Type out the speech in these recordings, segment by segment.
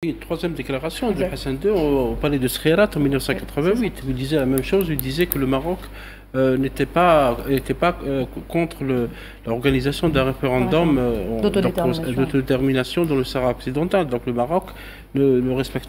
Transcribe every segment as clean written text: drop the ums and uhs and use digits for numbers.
Une troisième déclaration de Hassan II au palais de Skhirat en 1988. Il disait la même chose, il disait que le Maroc n'était pas contre l'organisation d'un référendum d'autodétermination dans le Sahara occidental. Donc le Maroc ne respecte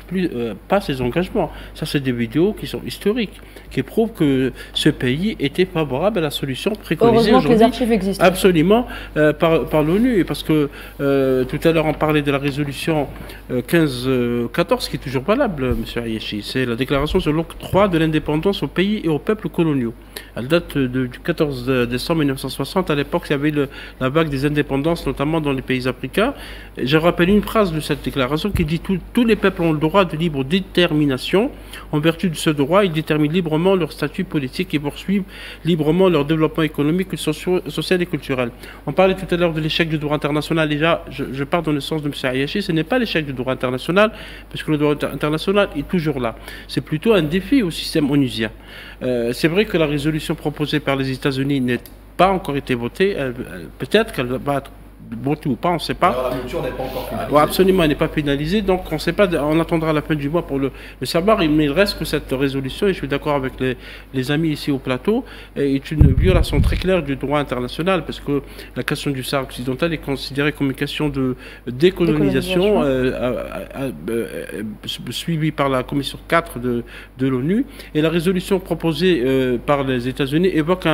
pas ses engagements. Ça, c'est des vidéos qui sont historiques, qui prouvent que ce pays était favorable à la solution préconisée aujourd'hui. Heureusement que les archives existent. Absolument, par l'ONU. Parce que tout à l'heure, on parlait de la résolution 1514, qui est toujours valable, M. Ayachi. C'est la déclaration sur l'octroi de l'indépendance aux pays et aux peuples coloniaux. Elle date du 14 décembre 1960. À l'époque, il y avait la vague des indépendances, notamment dans les pays africains. Je rappelle une phrase de cette déclaration qui dit tous les peuples ont le droit de libre détermination. En vertu de ce droit, ils déterminent librement leur statut politique et poursuivent librement leur développement économique, social et culturel. On parlait tout à l'heure de l'échec du droit international. Déjà, je pars dans le sens de M. Ayachi. Ce n'est pas l'échec du droit international, parce que le droit international est toujours là. C'est plutôt un défi au système onusien. C'est vrai que la résolution proposée par les États-Unis n'a pas encore été votée. Peut-être qu'elle va être votée ou pas, on ne sait pas. Alors la mouture n'est pas encore finalisée. Ouais, absolument, elle n'est pas finalisée, donc on ne sait pas. On attendra la fin du mois pour le savoir. Mais il reste que cette résolution, et je suis d'accord avec les amis ici au plateau, est une violation très claire du droit international, parce que la question du Sahara occidental est considérée comme une question de décolonisation suivie par la commission 4 de l'ONU. Et la résolution proposée par les États-Unis évoque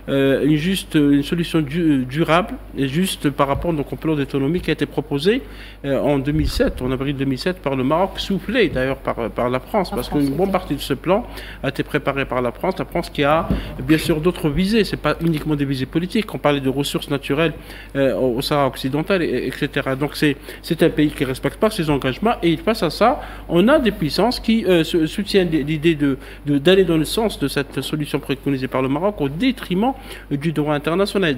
une solution durable et juste par rapport au plan d'autonomie qui a été proposé en 2007, en avril 2007, par le Maroc, soufflé d'ailleurs par la France, parce qu'une bonne partie de ce plan a été préparée par la France qui a bien sûr d'autres visées, c'est pas uniquement des visées politiques, on parlait de ressources naturelles au Sahara occidental, etc. Donc c'est un pays qui ne respecte pas ses engagements, et face à ça, on a des puissances qui soutiennent l'idée d'aller dans le sens de cette solution préconisée par le Maroc au détriment du droit international.